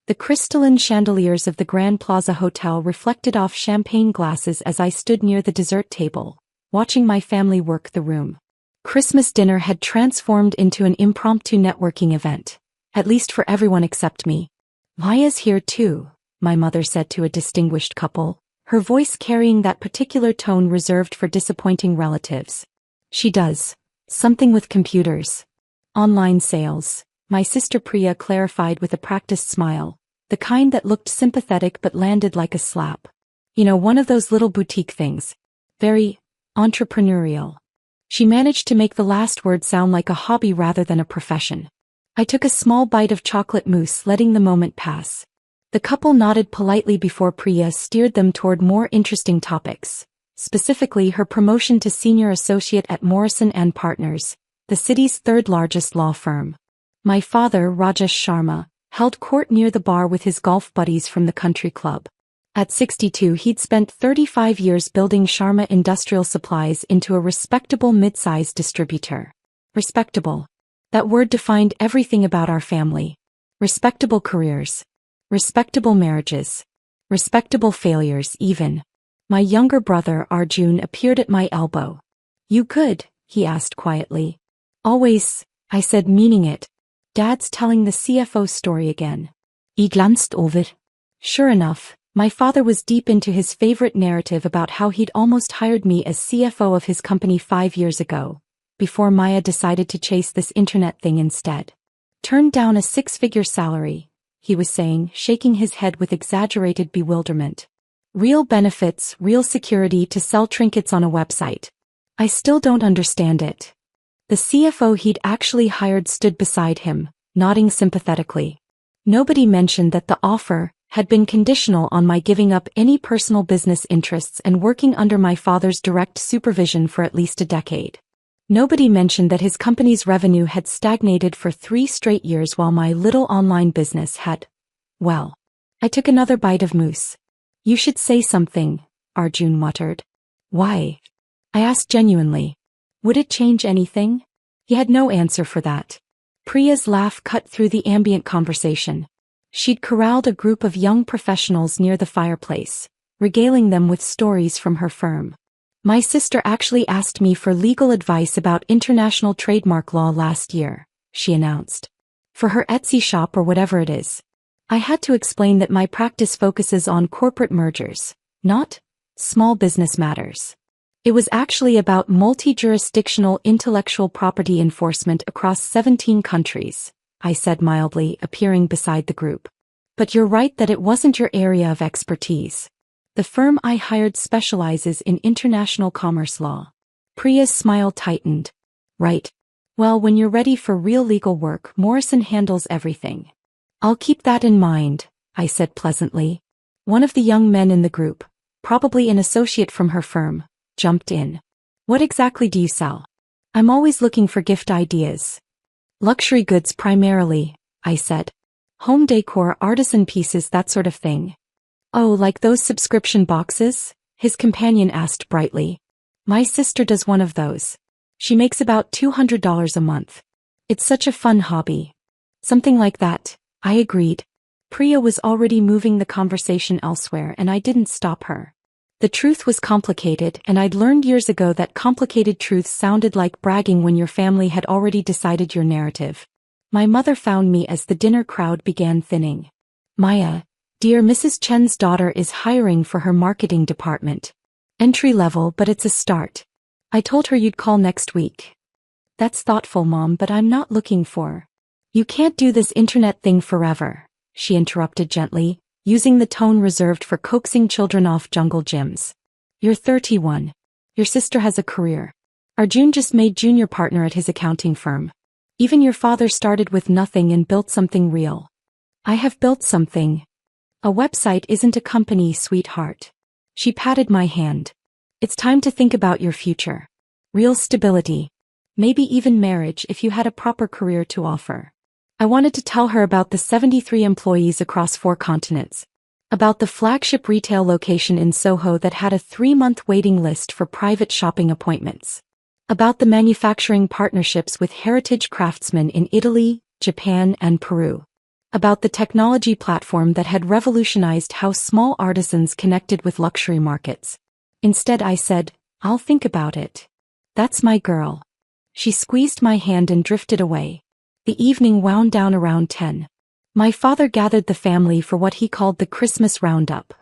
The crystalline chandeliers of the Grand Plaza Hotel reflected off champagne glasses as I stood near the dessert table, watching my family work the room. Christmas dinner had transformed into an impromptu networking event, at least for everyone except me. "Maya's here too," my mother said to a distinguished couple, her voice carrying that particular tone reserved for disappointing relatives. "She does something with computers. Online sales," my sister Priya clarified with a practiced smile, the kind that looked sympathetic but landed like a slap. "You know, one of those little boutique things. Very entrepreneurial." She managed to make the last word sound like a hobby rather than a profession. I took a small bite of chocolate mousse, letting the moment pass. The couple nodded politely before Priya steered them toward more interesting topics, specifically her promotion to senior associate at Morrison & Partners, the city's third-largest law firm. My father, Rajesh Sharma, held court near the bar with his golf buddies from the country club. At 62, he'd spent 35 years building Sharma Industrial Supplies into a respectable mid-sized distributor. Respectable. That word defined everything about our family. Respectable careers. Respectable marriages. Respectable failures, even. My younger brother, Arjun, appeared at my elbow. "You good?" he asked quietly. "Always," I said, meaning it. "Dad's telling the CFO story again." "I glanced over." Sure enough, my father was deep into his favorite narrative about how he'd almost hired me as CFO of his company 5 years ago, before Maya decided to chase this internet thing instead. "Turned down a 6-figure salary," he was saying, shaking his head with exaggerated bewilderment. "Real benefits, real security to sell trinkets on a website. I still don't understand it." The CFO he'd actually hired stood beside him, nodding sympathetically. Nobody mentioned that the offer had been conditional on my giving up any personal business interests and working under my father's direct supervision for at least a decade. Nobody mentioned that his company's revenue had stagnated for 3 straight years while my little online business had, well. I took another bite of mousse. "You should say something," Arjun muttered. "Why?" I asked genuinely. Would it change anything? He had no answer for that. Priya's laugh cut through the ambient conversation. She'd corralled a group of young professionals near the fireplace, regaling them with stories from her firm. "My sister actually asked me for legal advice about international trademark law last year," she announced. "For her Etsy shop or whatever it is." I had to explain that my practice focuses on corporate mergers, not small business matters. It was actually about multi-jurisdictional intellectual property enforcement across 17 countries, I said mildly, appearing beside the group. "But you're right that it wasn't your area of expertise. The firm I hired specializes in international commerce law." Priya's smile tightened. "Right. Well, when you're ready for real legal work, Morrison handles everything." "I'll keep that in mind," I said pleasantly. One of the young men in the group, probably an associate from her firm, jumped in. "What exactly do you sell?" "I'm always looking for gift ideas." "Luxury goods primarily," I said. "Home decor, artisan pieces, that sort of thing." "Oh, like those subscription boxes?" his companion asked brightly. "My sister does one of those. She makes about $200 a month. It's such a fun hobby." "Something like that," I agreed. Priya was already moving the conversation elsewhere and I didn't stop her. The truth was complicated, and I'd learned years ago that complicated truths sounded like bragging when your family had already decided your narrative. My mother found me as the dinner crowd began thinning. "Maya, dear, Mrs. Chen's daughter is hiring for her marketing department. Entry level, but it's a start. I told her you'd call next week." "That's thoughtful, Mom, but I'm not looking for—" "You can't do this internet thing forever," she interrupted gently, using the tone reserved for coaxing children off jungle gyms. "You're 31. Your sister has a career. Arjun just made junior partner at his accounting firm. Even your father started with nothing and built something real." "I have built something." "A website isn't a company, sweetheart." She patted my hand. "It's time to think about your future. Real stability. Maybe even marriage if you had a proper career to offer." I wanted to tell her about the 73 employees across 4 continents, about the flagship retail location in Soho that had a 3-month waiting list for private shopping appointments, about the manufacturing partnerships with heritage craftsmen in Italy, Japan, and Peru, About the technology platform that had revolutionized how small artisans connected with luxury markets. Instead I said, "I'll think about it." "That's my girl." She squeezed my hand and drifted away. The evening wound down around 10. My father gathered the family for what he called the Christmas Roundup,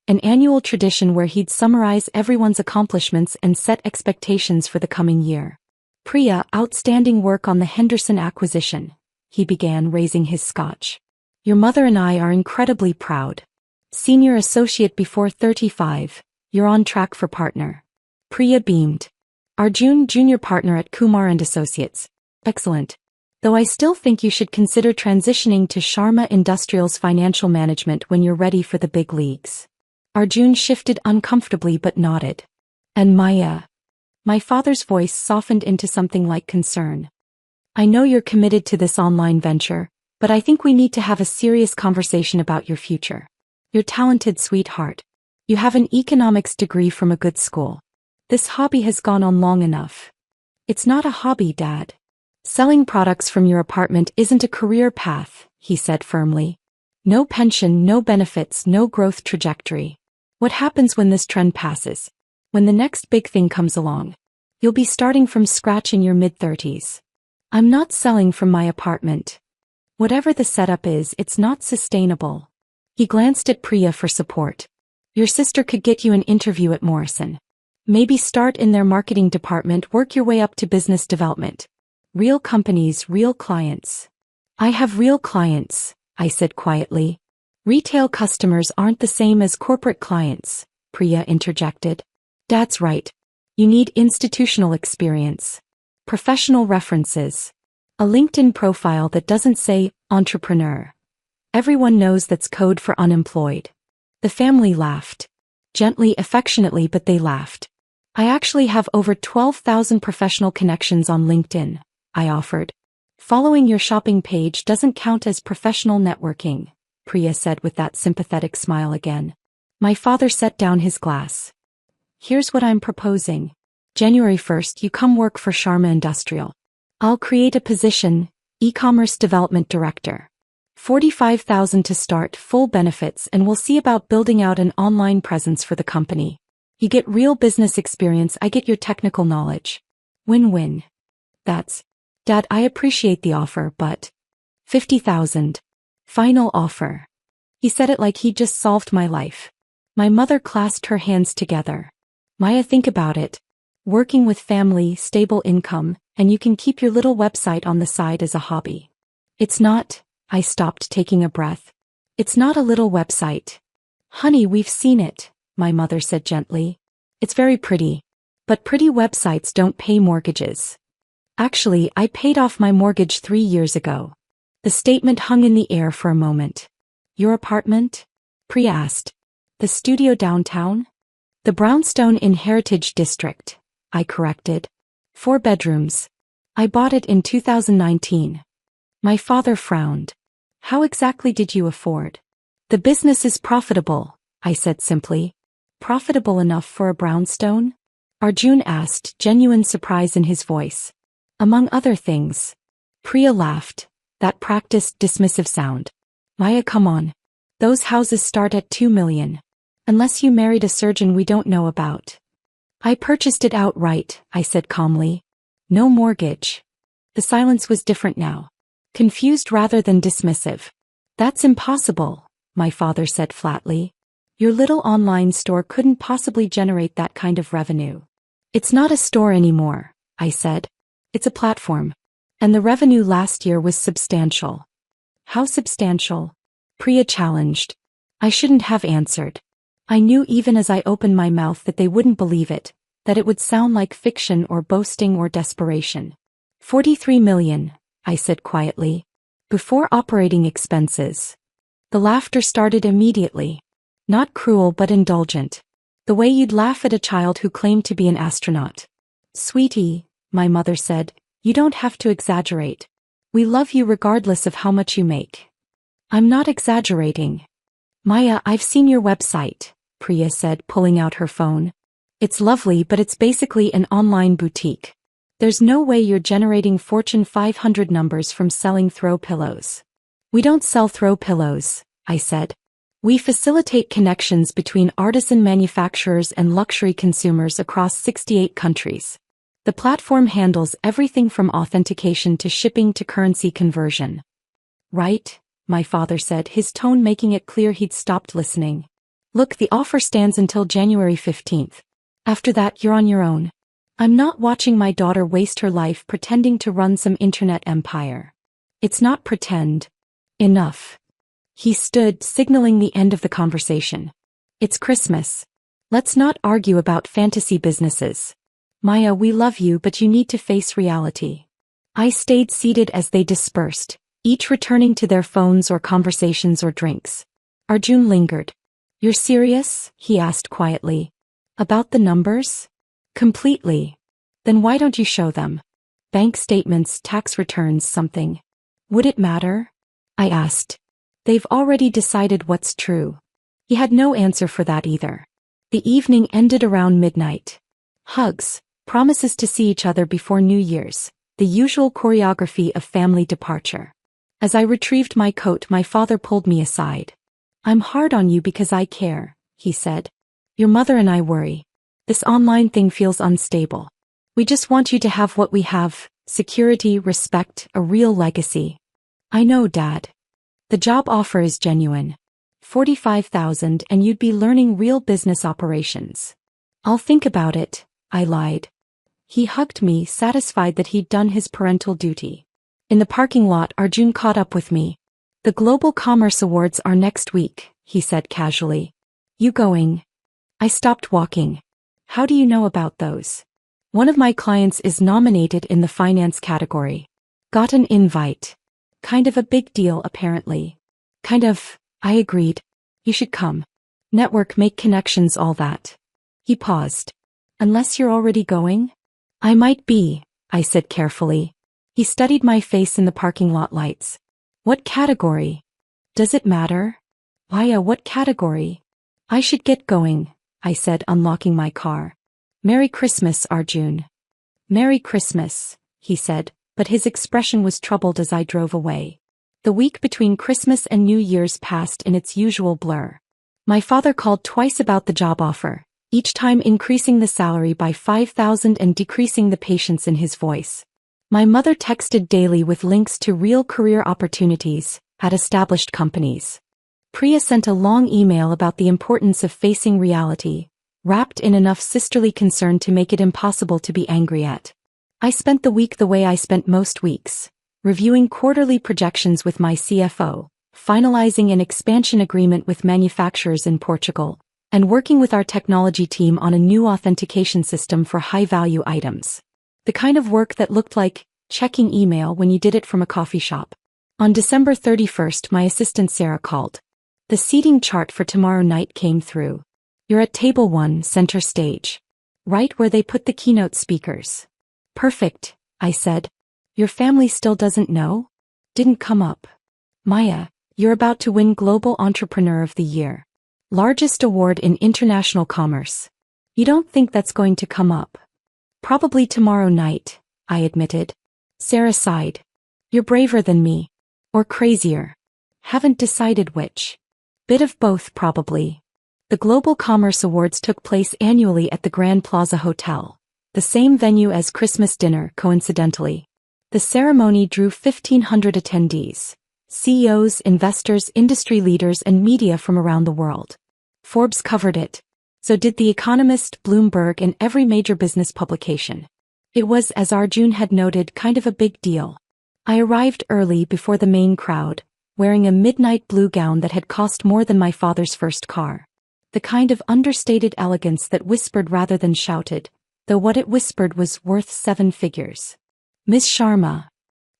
an annual tradition where he'd summarize everyone's accomplishments and set expectations for the coming year. "Priya, outstanding work on the Henderson acquisition," he began, raising his scotch. "Your mother and I are incredibly proud. Senior associate before 35, you're on track for partner." Priya beamed. "Arjun, junior partner at Kumar and Associates. Excellent. Though I still think you should consider transitioning to Sharma Industrial's financial management when you're ready for the big leagues." Arjun shifted uncomfortably but nodded. "And Maya?" My father's voice softened into something like concern. "I know you're committed to this online venture, but I think we need to have a serious conversation about your future. You're talented, sweetheart. You have an economics degree from a good school. This hobby has gone on long enough." "It's not a hobby, Dad. Selling products from your apartment isn't a career path," he said firmly. "No pension, no benefits, no growth trajectory. What happens when this trend passes? When the next big thing comes along? You'll be starting from scratch in your mid-30s. I'm not selling from my apartment. Whatever the setup is, it's not sustainable." He glanced at Priya for support. "Your sister could get you an interview at Morrison. Maybe start in their marketing department, work your way up to business development. Real companies, real clients." "I have real clients," I said quietly. "Retail customers aren't the same as corporate clients," Priya interjected. "That's right. You need institutional experience. Professional references. A LinkedIn profile that doesn't say, entrepreneur. Everyone knows that's code for unemployed." The family laughed. Gently, affectionately, but they laughed. "I actually have over 12,000 professional connections on LinkedIn," I offered. "Following your shopping page doesn't count as professional networking," Priya said with that sympathetic smile again. My father set down his glass. "Here's what I'm proposing. January 1st, you come work for Sharma Industrial. I'll create a position, e-commerce development director. 45,000 to start, full benefits, and we'll see about building out an online presence for the company. You get real business experience, I get your technical knowledge. Win-win." "That's..." "Dad, I appreciate the offer, but..." 50,000. Final offer. He said it like he'd just solved my life. My mother clasped her hands together. "Maya, think about it. Working with family, stable income, and you can keep your little website on the side as a hobby. It's not..." I stopped, taking a breath. "It's not a little website. Honey, we've seen it," my mother said gently. "It's very pretty. But pretty websites don't pay mortgages. Actually, I paid off my mortgage 3 years ago." The statement hung in the air for a moment. "Your apartment?" Priya asked. "The studio downtown?" "The brownstone in Heritage District," I corrected. 4 bedrooms. I bought it in 2019. My father frowned. "How exactly did you afford?" "The business is profitable," I said simply. "Profitable enough for a brownstone?" Arjun asked, genuine surprise in his voice. "Among other things." Priya laughed, that practiced, dismissive sound. "Maya, come on. Those houses start at 2 million. Unless you married a surgeon we don't know about." "I purchased it outright," I said calmly. "No mortgage." The silence was different now. Confused rather than dismissive. "That's impossible," my father said flatly. "Your little online store couldn't possibly generate that kind of revenue." "It's not a store anymore," I said. "It's a platform. And the revenue last year was substantial." "How substantial?" Priya challenged. I shouldn't have answered. I knew even as I opened my mouth that they wouldn't believe it, that it would sound like fiction or boasting or desperation. 43 million, I said quietly. Before operating expenses. The laughter started immediately. Not cruel but indulgent. The way you'd laugh at a child who claimed to be an astronaut. "Sweetie," my mother said, "you don't have to exaggerate. We love you regardless of how much you make." "I'm not exaggerating." "Maya, I've seen your website," Priya said, pulling out her phone. "It's lovely, but it's basically an online boutique. There's no way you're generating Fortune 500 numbers from selling throw pillows." We don't sell throw pillows, I said. We facilitate connections between artisan manufacturers and luxury consumers across 68 countries. The platform handles everything from authentication to shipping to currency conversion. Right, my father said, his tone making it clear he'd stopped listening. Look, the offer stands until January 15th. After that, you're on your own. I'm not watching my daughter waste her life pretending to run some internet empire. It's not pretend. Enough. He stood, signaling the end of the conversation. It's Christmas. Let's not argue about fantasy businesses. Maya, we love you, but you need to face reality. I stayed seated as they dispersed, each returning to their phones or conversations or drinks. Arjun lingered. You're serious? He asked quietly. About the numbers? Completely. Then why don't you show them? Bank statements, tax returns, something. Would it matter? I asked. They've already decided what's true. He had no answer for that either. The evening ended around midnight. Hugs, promises to see each other before New Year's, the usual choreography of family departure. As I retrieved my coat, my father pulled me aside. I'm hard on you because I care, he said. Your mother and I worry. This online thing feels unstable. We just want you to have what we have, security, respect, a real legacy. I know, Dad. The job offer is genuine. 45,000 and you'd be learning real business operations. I'll think about it, I lied. He hugged me, satisfied that he'd done his parental duty. In the parking lot, Arjun caught up with me. The Global Commerce Awards are next week, he said casually. You going? I stopped walking. How do you know about those? One of my clients is nominated in the finance category. Got an invite. Kind of a big deal, apparently. Kind of, I agreed. You should come. Network, make connections, all that. He paused. Unless you're already going? I might be, I said carefully. He studied my face in the parking lot lights. What category? Does it matter? Maya, what category? I should get going, I said, unlocking my car. Merry Christmas, Arjun. Merry Christmas, he said, but his expression was troubled as I drove away. The week between Christmas and New Year's passed in its usual blur. My father called twice about the job offer, each time increasing the salary by 5,000 and decreasing the patience in his voice. My mother texted daily with links to real career opportunities at established companies. Priya sent a long email about the importance of facing reality, wrapped in enough sisterly concern to make it impossible to be angry at. I spent the week the way I spent most weeks, reviewing quarterly projections with my CFO, finalizing an expansion agreement with manufacturers in Portugal, and working with our technology team on a new authentication system for high-value items. The kind of work that looked like checking email when you did it from a coffee shop. On December 31st, my assistant Sarah called. The seating chart for tomorrow night came through. You're at table 1, center stage. Right where they put the keynote speakers. Perfect, I said. Your family still doesn't know? Didn't come up. Maya, you're about to win Global Entrepreneur of the Year. Largest award in international commerce. You don't think that's going to come up? Probably tomorrow night, I admitted. Sarah sighed. You're braver than me. Or crazier. Haven't decided which. Bit of both, probably. The Global Commerce Awards took place annually at the Grand Plaza Hotel, the same venue as Christmas dinner, coincidentally. The ceremony drew 1,500 attendees, CEOs, investors, industry leaders, and media from around the world. Forbes covered it. So did The Economist, Bloomberg, and every major business publication. It was, as Arjun had noted, kind of a big deal. I arrived early before the main crowd, wearing a midnight blue gown that had cost more than my father's first car. The kind of understated elegance that whispered rather than shouted, though what it whispered was worth 7 figures. Miss Sharma.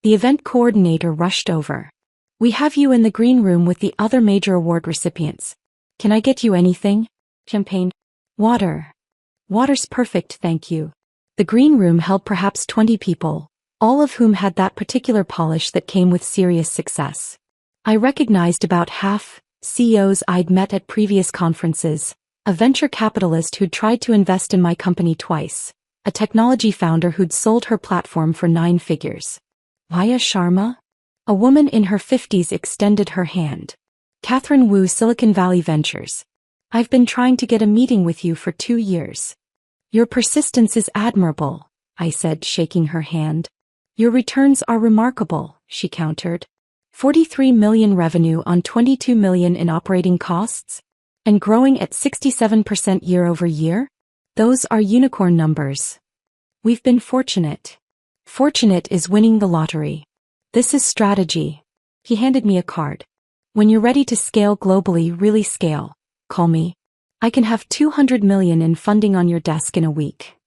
The event coordinator rushed over. We have you in the green room with the other major award recipients. Can I get you anything? Champagne? Water. Water's perfect, thank you. The green room held perhaps 20 people, all of whom had that particular polish that came with serious success. I recognized about half, CEOs I'd met at previous conferences, a venture capitalist who'd tried to invest in my company twice, a technology founder who'd sold her platform for 9 figures. Maya Sharma? A woman in her 50s extended her hand. Catherine Wu, Silicon Valley Ventures. I've been trying to get a meeting with you for 2 years. Your persistence is admirable, I said, shaking her hand. Your returns are remarkable, she countered. 43 million revenue on 22 million in operating costs? And growing at 67% year over year? Those are unicorn numbers. We've been fortunate. Fortunate is winning the lottery. This is strategy. He handed me a card. When you're ready to scale globally, really scale, call me. I can have 200 million in funding on your desk in a week.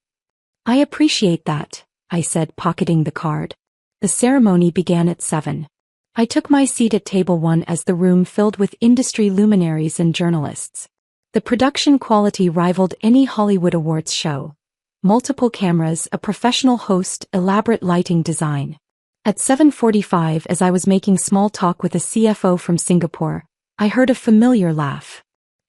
I appreciate that, I said, pocketing the card. The ceremony began at 7. I took my seat at table 1 as the room filled with industry luminaries and journalists. The production quality rivaled any Hollywood awards show. Multiple cameras, a professional host, elaborate lighting design. At 7:45, as I was making small talk with a CFO from Singapore, I heard a familiar laugh.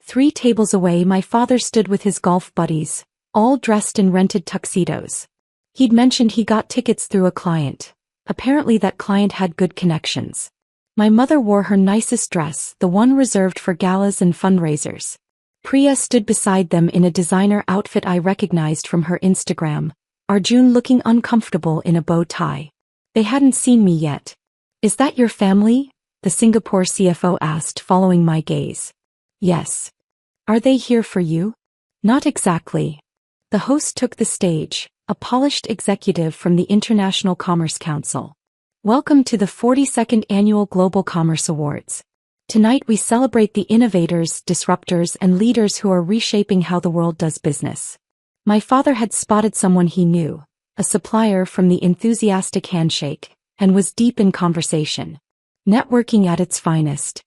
3 tables away, my father stood with his golf buddies, all dressed in rented tuxedos. He'd mentioned he got tickets through a client. Apparently that client had good connections. My mother wore her nicest dress, the one reserved for galas and fundraisers. Priya stood beside them in a designer outfit I recognized from her Instagram, Arjun looking uncomfortable in a bow tie. They hadn't seen me yet. Is that your family? The Singapore CFO asked, following my gaze. Yes. Are they here for you? Not exactly. The host took the stage, a polished executive from the International Commerce Council. Welcome to the 42nd Annual Global Commerce Awards. Tonight we celebrate the innovators, disruptors, and leaders who are reshaping how the world does business. My father had spotted someone he knew, a supplier from the enthusiastic handshake, and was deep in conversation. Networking at its finest.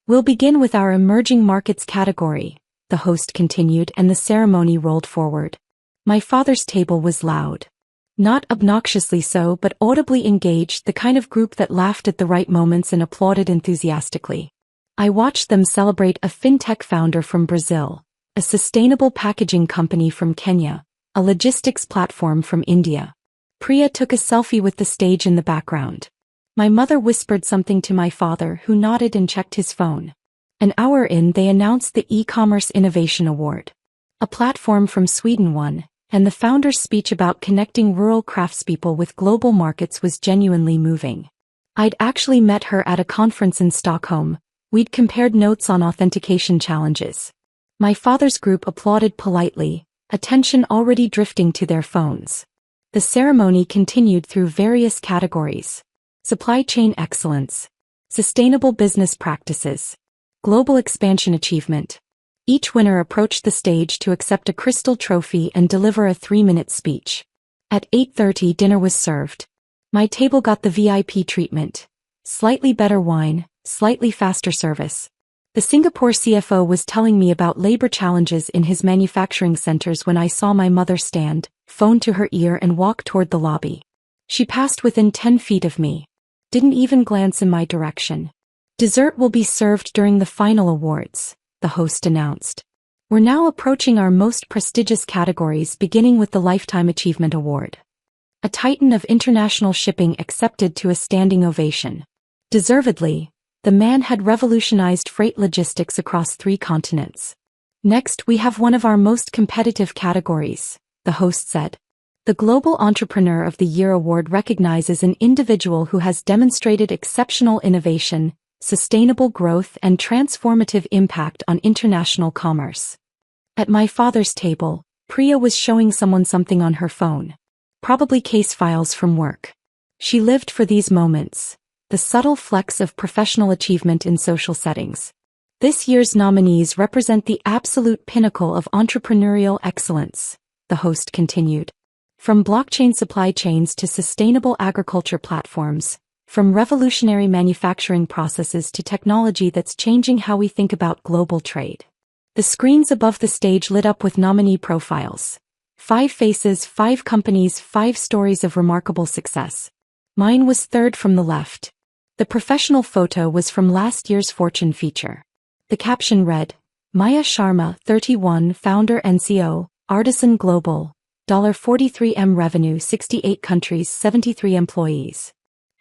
We'll begin with our emerging markets category, the host continued, and the ceremony rolled forward. My father's table was loud. Not obnoxiously so, but audibly engaged, the kind of group that laughed at the right moments and applauded enthusiastically. I watched them celebrate a fintech founder from Brazil, a sustainable packaging company from Kenya, a logistics platform from India. Priya took a selfie with the stage in the background. My mother whispered something to my father, who nodded and checked his phone. An hour in, they announced the E-commerce Innovation Award. A platform from Sweden won, and the founder's speech about connecting rural craftspeople with global markets was genuinely moving. I'd actually met her at a conference in Stockholm. We'd compared notes on authentication challenges. My father's group applauded politely, attention already drifting to their phones. The ceremony continued through various categories. Supply chain excellence, sustainable business practices, global expansion achievement. Each winner approached the stage to accept a crystal trophy and deliver a 3-minute speech. At 8:30, dinner was served. My table got the VIP treatment. Slightly better wine, slightly faster service. The Singapore CFO was telling me about labor challenges in his manufacturing centers when I saw my mother stand, phone to her ear, and walk toward the lobby. She passed within 10 feet of me. Didn't even glance in my direction. Dessert will be served during the final awards, the host announced. We're now approaching our most prestigious categories, beginning with the Lifetime Achievement Award. A titan of international shipping accepted to a standing ovation. Deservedly, the man had revolutionized freight logistics across 3 continents. Next, we have one of our most competitive categories, the host said. The Global Entrepreneur of the Year Award recognizes an individual who has demonstrated exceptional innovation, sustainable growth, and transformative impact on international commerce. At my father's table, Priya was showing someone something on her phone. Probably case files from work. She lived for these moments, the subtle flecks of professional achievement in social settings. This year's nominees represent the absolute pinnacle of entrepreneurial excellence, the host continued. From blockchain supply chains to sustainable agriculture platforms, from revolutionary manufacturing processes to technology that's changing how we think about global trade. The screens above the stage lit up with nominee profiles. 5 faces, 5 companies, 5 stories of remarkable success. Mine was third from the left. The professional photo was from last year's Fortune feature. The caption read, Maya Sharma, 31, founder and CEO, Artisan Global, $43 million revenue, 68 countries, 73 employees.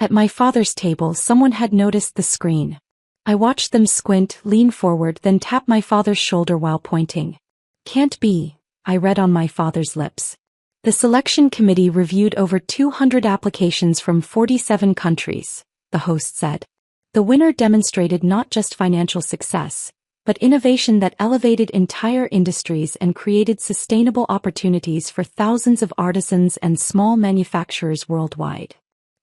At my father's table, someone had noticed the screen. I watched them squint, lean forward, then tap my father's shoulder while pointing. "Can't be," I read on my father's lips. The selection committee reviewed over 200 applications from 47 countries, the host said. The winner demonstrated not just financial success, but innovation that elevated entire industries and created sustainable opportunities for thousands of artisans and small manufacturers worldwide.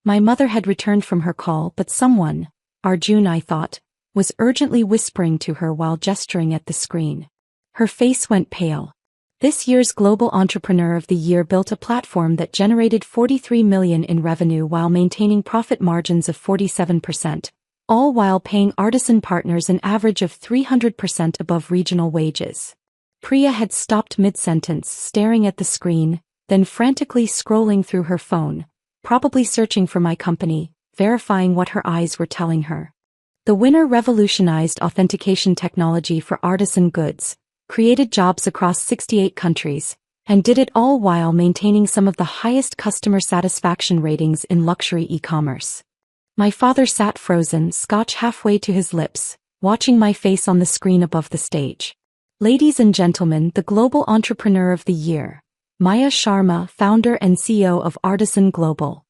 My mother had returned from her call, but someone, Arjun I thought, was urgently whispering to her while gesturing at the screen. Her face went pale. This year's Global Entrepreneur of the Year built a platform that generated $43 million in revenue while maintaining profit margins of 47%, all while paying artisan partners an average of 300% above regional wages. Priya had stopped mid-sentence, staring at the screen, then frantically scrolling through her phone, probably searching for my company, verifying what her eyes were telling her. The winner revolutionized authentication technology for artisan goods, created jobs across 68 countries, and did it all while maintaining some of the highest customer satisfaction ratings in luxury e-commerce. My father sat frozen, scotch halfway to his lips, watching my face on the screen above the stage. Ladies and gentlemen, the Global Entrepreneur of the Year, Maya Sharma, founder and CEO of Artisan Global.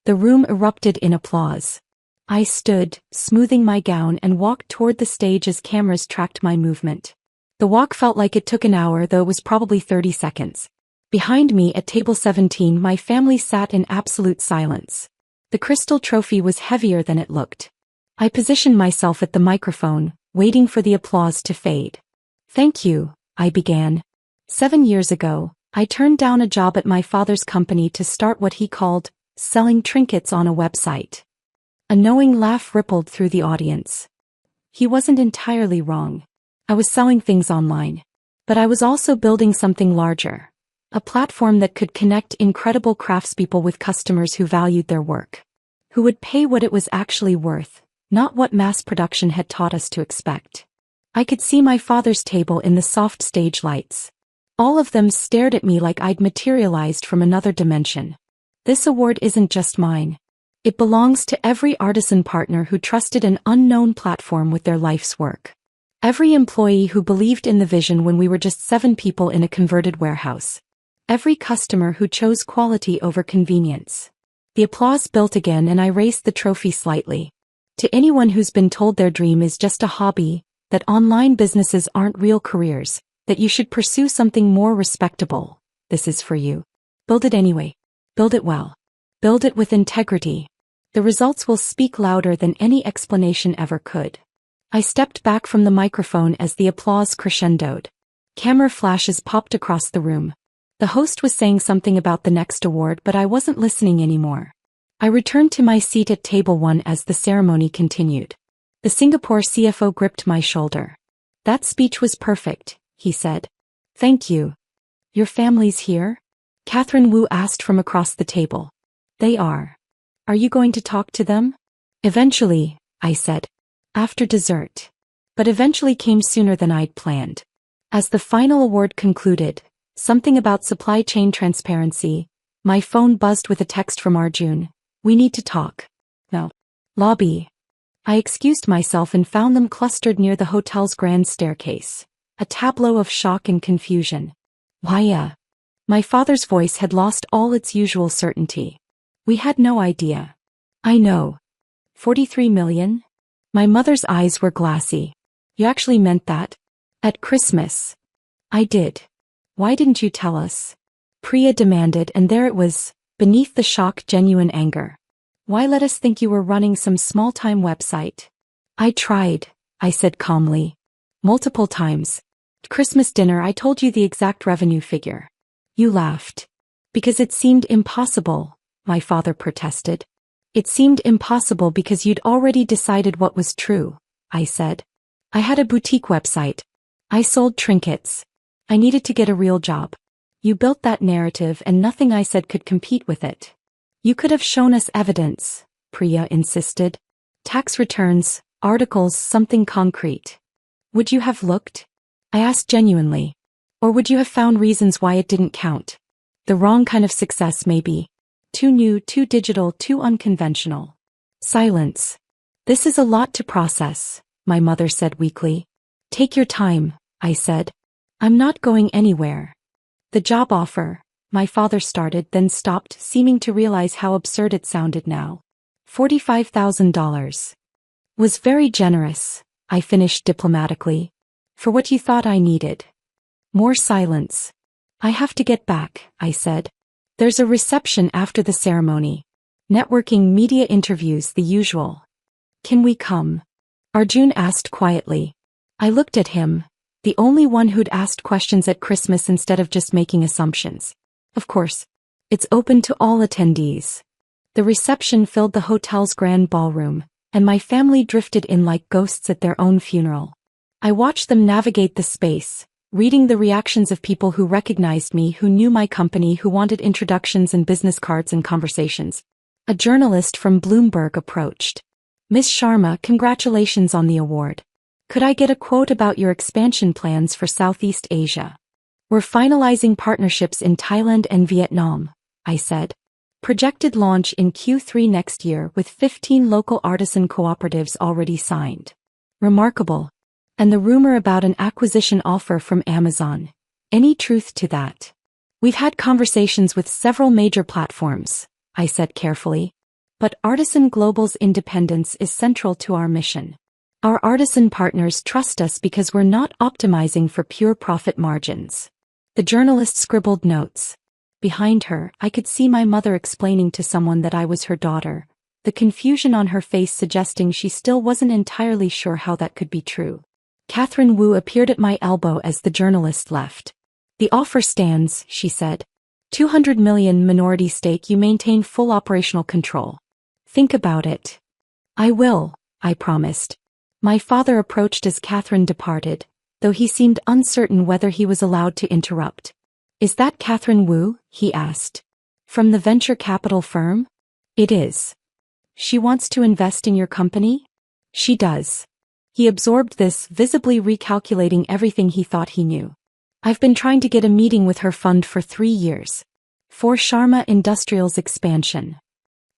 The room erupted in applause. I stood, smoothing my gown, and walked toward the stage as cameras tracked my movement. The walk felt like it took an hour, though it was probably 30 seconds. Behind me at table 17, my family sat in absolute silence. The crystal trophy was heavier than it looked. I positioned myself at the microphone, waiting for the applause to fade. "Thank you," I began. 7 years ago, I turned down a job at my father's company to start what he called selling trinkets on a website. A knowing laugh rippled through the audience. He wasn't entirely wrong. I was selling things online. But I was also building something larger. A platform that could connect incredible craftspeople with customers who valued their work. Who would pay what it was actually worth, not what mass production had taught us to expect. I could see my father's table in the soft stage lights. All of them stared at me like I'd materialized from another dimension. This award isn't just mine. It belongs to every artisan partner who trusted an unknown platform with their life's work. Every employee who believed in the vision when we were just 7 people in a converted warehouse. Every customer who chose quality over convenience. The applause built again, and I raised the trophy slightly. To anyone who's been told their dream is just a hobby, that online businesses aren't real careers, that you should pursue something more respectable, this is for you. Build it anyway. Build it well. Build it with integrity. The results will speak louder than any explanation ever could. I stepped back from the microphone as the applause crescendoed. Camera flashes popped across the room. The host was saying something about the next award, but I wasn't listening anymore. I returned to my seat at table 1 as the ceremony continued. The Singapore CFO gripped my shoulder. "That speech was perfect," he said. "Thank you." "Your family's here?" Catherine Wu asked from across the table. "They are. Are you going to talk to them?" "Eventually," I said. "After dessert." But eventually came sooner than I'd planned. As the final award concluded, something about supply chain transparency, my phone buzzed with a text from Arjun. "We need to talk." "No." "Lobby." I excused myself and found them clustered near the hotel's grand staircase, a tableau of shock and confusion. "Why, my father's voice had lost all its usual certainty. "We had no idea." "I know." 43 million? My mother's eyes were glassy. "You actually meant that?" "At Christmas." "I did. Why didn't you tell us?" Priya demanded, and there it was, beneath the shock, genuine anger. "Why let us think you were running some small-time website?" "I tried," I said calmly. "Multiple times. At Christmas dinner I told you the exact revenue figure. You laughed. Because it seemed impossible," my father protested. "It seemed impossible because you'd already decided what was true," I said. "I had a boutique website. I sold trinkets. I needed to get a real job. You built that narrative and nothing I said could compete with it." "You could have shown us evidence," Priya insisted. "Tax returns, articles, something concrete." "Would you have looked?" I asked genuinely. "Or would you have found reasons why it didn't count? The wrong kind of success maybe. Too new, too digital, too unconventional." Silence. This is a lot to process, my mother said weakly. Take your time, I said. I'm not going anywhere. The job offer, my father started then stopped, seeming to realize how absurd it sounded now. $45,000. Was very generous, I finished diplomatically. For what you thought I needed. More silence. I have to get back, I said. There's a reception after the ceremony. Networking, media interviews, the usual. Can we come? Arjun asked quietly. I looked at him, the only one who'd asked questions at Christmas instead of just making assumptions. Of course. It's open to all attendees. The reception filled the hotel's grand ballroom, and my family drifted in like ghosts at their own funeral. I watched them navigate the space, reading the reactions of people who recognized me, who knew my company, who wanted introductions and business cards and conversations. A journalist from Bloomberg approached. Miss Sharma, congratulations on the award. Could I get a quote about your expansion plans for Southeast Asia? We're finalizing partnerships in Thailand and Vietnam, I said. Projected launch in Q3 next year with 15 local artisan cooperatives already signed. Remarkable. And the rumor about an acquisition offer from Amazon. Any truth to that? We've had conversations with several major platforms, I said carefully. But Artisan Global's independence is central to our mission. Our artisan partners trust us because we're not optimizing for pure profit margins. The journalist scribbled notes. Behind her, I could see my mother explaining to someone that I was her daughter, the confusion on her face suggesting she still wasn't entirely sure how that could be true. Catherine Wu appeared at my elbow as the journalist left. The offer stands, she said. 200 million minority stake, you maintain full operational control. Think about it. I will, I promised. My father approached as Catherine departed, though he seemed uncertain whether he was allowed to interrupt. Is that Catherine Wu? He asked. From the venture capital firm? It is. She wants to invest in your company? She does. He absorbed this, visibly recalculating everything he thought he knew. I've been trying to get a meeting with her fund for 3 years. For Sharma Industrial's expansion.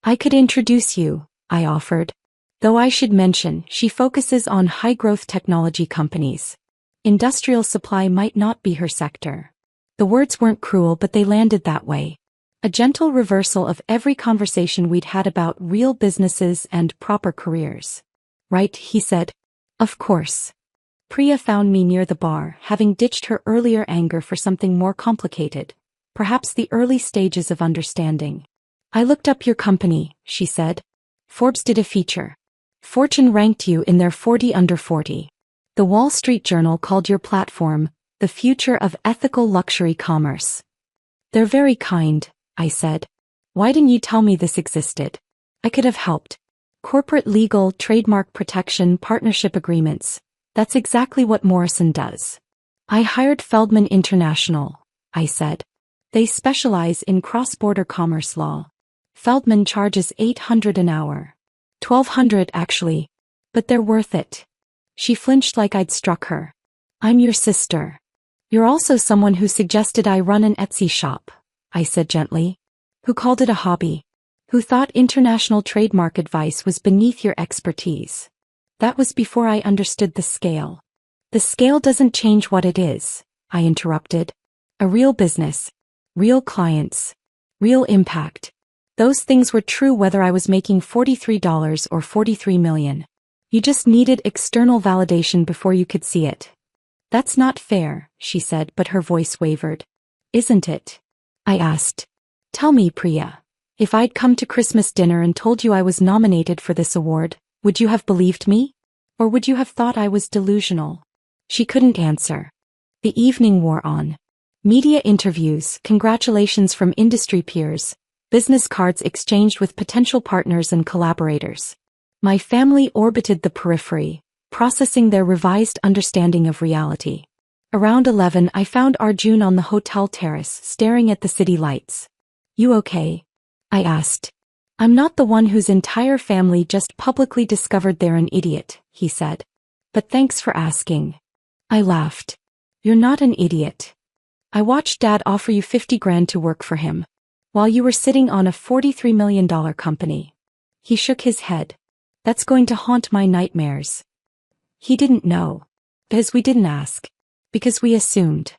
I could introduce you, I offered. Though I should mention, she focuses on high-growth technology companies. Industrial supply might not be her sector. The words weren't cruel, but they landed that way. A gentle reversal of every conversation we'd had about real businesses and proper careers. Right, he said. Of course. Priya found me near the bar, having ditched her earlier anger for something more complicated. Perhaps the early stages of understanding. I looked up your company, she said. Forbes did a feature. Fortune ranked you in their 40 under 40. The Wall Street Journal called your platform, the future of ethical luxury commerce. They're very kind, I said. Why didn't you tell me this existed? I could have helped. Corporate legal, trademark protection, partnership agreements. That's exactly what Morrison does. I hired Feldman International, I said. They specialize in cross-border commerce law. Feldman charges $800 an hour. $1,200 actually. But they're worth it. She flinched like I'd struck her. I'm your sister. You're also someone who suggested I run an Etsy shop, I said gently. Who called it a hobby. Who thought international trademark advice was beneath your expertise. That was before I understood the scale. The scale doesn't change what it is, I interrupted. A real business. Real clients. Real impact. Those things were true whether I was making $43 or $43 million. You just needed external validation before you could see it. That's not fair, she said, but her voice wavered. Isn't it? I asked. Tell me, Priya. If I'd come to Christmas dinner and told you I was nominated for this award, would you have believed me? Or would you have thought I was delusional? She couldn't answer. The evening wore on. Media interviews, congratulations from industry peers, business cards exchanged with potential partners and collaborators. My family orbited the periphery, processing their revised understanding of reality. Around 11, I found Arjun on the hotel terrace, staring at the city lights. You okay? I asked. I'm not the one whose entire family just publicly discovered they're an idiot, he said. But thanks for asking. I laughed. You're not an idiot. I watched Dad offer you 50 grand to work for him, while you were sitting on a $43 million company. He shook his head. That's going to haunt my nightmares. He didn't know. Because we didn't ask. Because we assumed.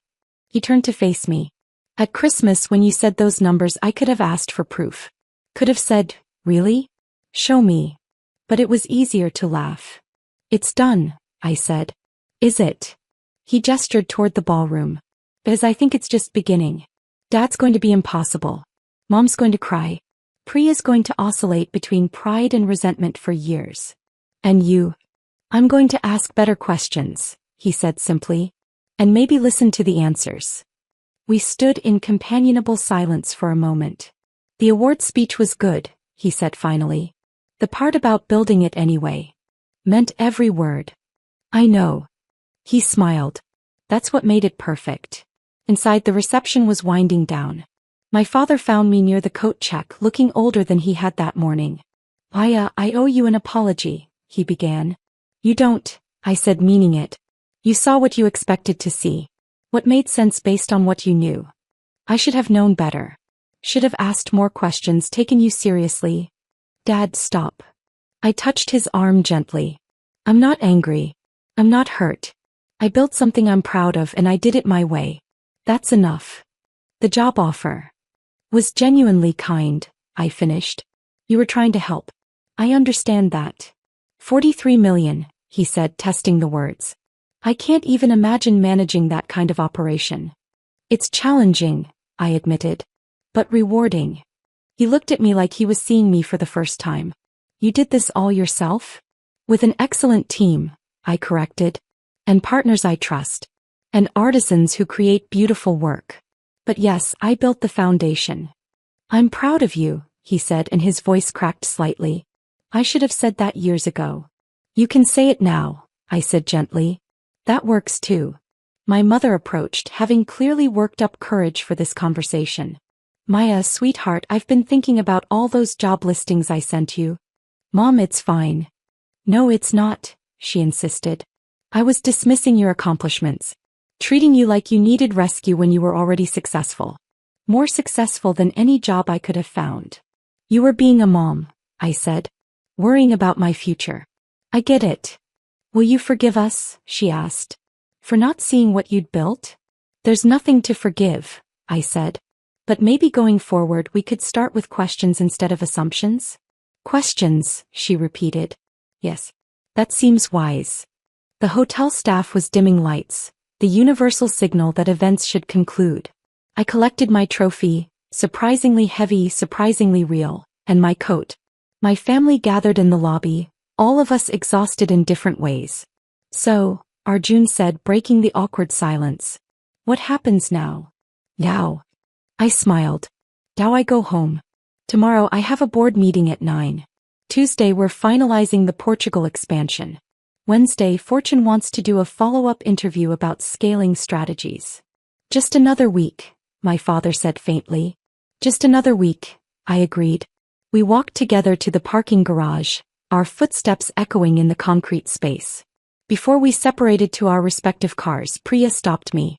He turned to face me. At Christmas when you said those numbers I could have asked for proof. Could have said, really? Show me. But it was easier to laugh. It's done, I said. Is it? He gestured toward the ballroom. Because I think it's just beginning. Dad's going to be impossible. Mom's going to cry. Priya's going to oscillate between pride and resentment for years. And you? I'm going to ask better questions, he said simply. And maybe listen to the answers. We stood in companionable silence for a moment. The award speech was good, he said finally. The part about building it anyway. Meant every word. I know. He smiled. That's what made it perfect. Inside the reception was winding down. My father found me near the coat check, looking older than he had that morning. Aya, I owe you an apology, he began. You don't, I said, meaning it. You saw what you expected to see. What made sense based on what you knew. I should have known better. Should have asked more questions, taken you seriously. Dad, stop. I touched his arm gently. I'm not angry. I'm not hurt. I built something I'm proud of and I did it my way. That's enough. The job offer was genuinely kind, I finished. You were trying to help. I understand that. 43 million, he said, testing the words. I can't even imagine managing that kind of operation. It's challenging, I admitted. But rewarding. He looked at me like he was seeing me for the first time. You did this all yourself? With an excellent team, I corrected. And partners I trust. And artisans who create beautiful work. But yes, I built the foundation. I'm proud of you, he said, and his voice cracked slightly. I should have said that years ago. You can say it now, I said gently. That works too. My mother approached, having clearly worked up courage for this conversation. Maya, sweetheart, I've been thinking about all those job listings I sent you. Mom, it's fine. No, it's not, she insisted. I was dismissing your accomplishments. Treating you like you needed rescue when you were already successful. More successful than any job I could have found. You were being a mom, I said. Worrying about my future. I get it. Will you forgive us, she asked. For not seeing what you'd built? There's nothing to forgive, I said. But maybe going forward we could start with questions instead of assumptions? Questions, she repeated. Yes. That seems wise. The hotel staff was dimming lights. The universal signal that events should conclude. I collected my trophy, surprisingly heavy, surprisingly real, and my coat. My family gathered in the lobby, all of us exhausted in different ways. So, Arjun said, breaking the awkward silence. What happens now? Now. I smiled. Now I go home. Tomorrow I have a board meeting at 9. Tuesday we're finalizing the Portugal expansion. Wednesday, Fortune wants to do a follow-up interview about scaling strategies. Just another week, my father said faintly. Just another week, I agreed. We walked together to the parking garage, our footsteps echoing in the concrete space. Before we separated to our respective cars, Priya stopped me.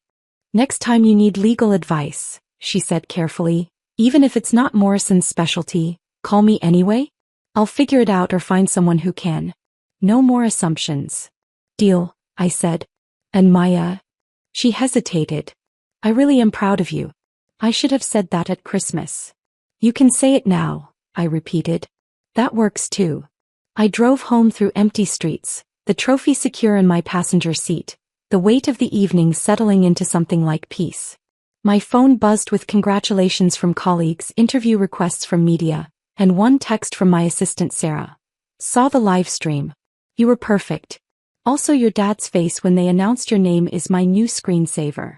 Next time you need legal advice, she said carefully, even if it's not Morrison's specialty, call me anyway. I'll figure it out or find someone who can. No more assumptions. Deal, I said. And Maya? She hesitated. I really am proud of you. I should have said that at Christmas. You can say it now, I repeated. That works too. I drove home through empty streets, the trophy secure in my passenger seat, the weight of the evening settling into something like peace. My phone buzzed with congratulations from colleagues, interview requests from media, and one text from my assistant Sarah. Saw the live stream. You were perfect. Also your dad's face when they announced your name is my new screensaver.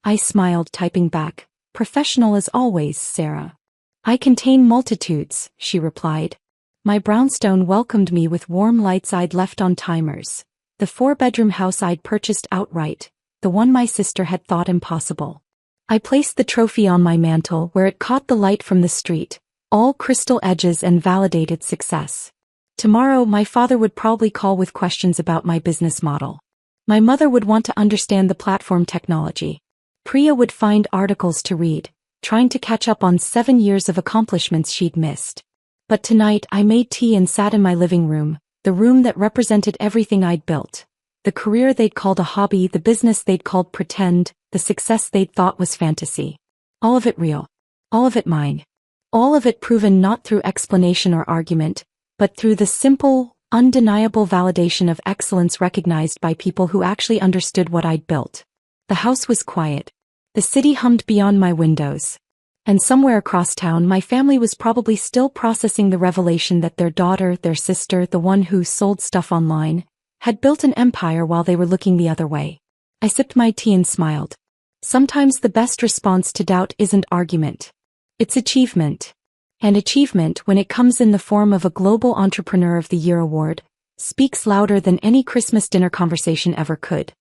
I smiled, typing back, professional as always, Sarah. I contain multitudes, she replied. My brownstone welcomed me with warm lights I'd left on timers. The 4-bedroom house I'd purchased outright, the one my sister had thought impossible. I placed the trophy on my mantle where it caught the light from the street, all crystal edges and validated success. Tomorrow my father would probably call with questions about my business model. My mother would want to understand the platform technology. Priya would find articles to read, trying to catch up on 7 years of accomplishments she'd missed. But tonight I made tea and sat in my living room, the room that represented everything I'd built. The career they'd called a hobby, the business they'd called pretend, the success they'd thought was fantasy. All of it real. All of it mine. All of it proven not through explanation or argument, but through the simple, undeniable validation of excellence recognized by people who actually understood what I'd built. The house was quiet. The city hummed beyond my windows. And somewhere across town my family was probably still processing the revelation that their daughter, their sister, the one who sold stuff online, had built an empire while they were looking the other way. I sipped my tea and smiled. Sometimes the best response to doubt isn't argument. It's achievement. And achievement, when it comes in the form of a Global Entrepreneur of the Year award, speaks louder than any Christmas dinner conversation ever could.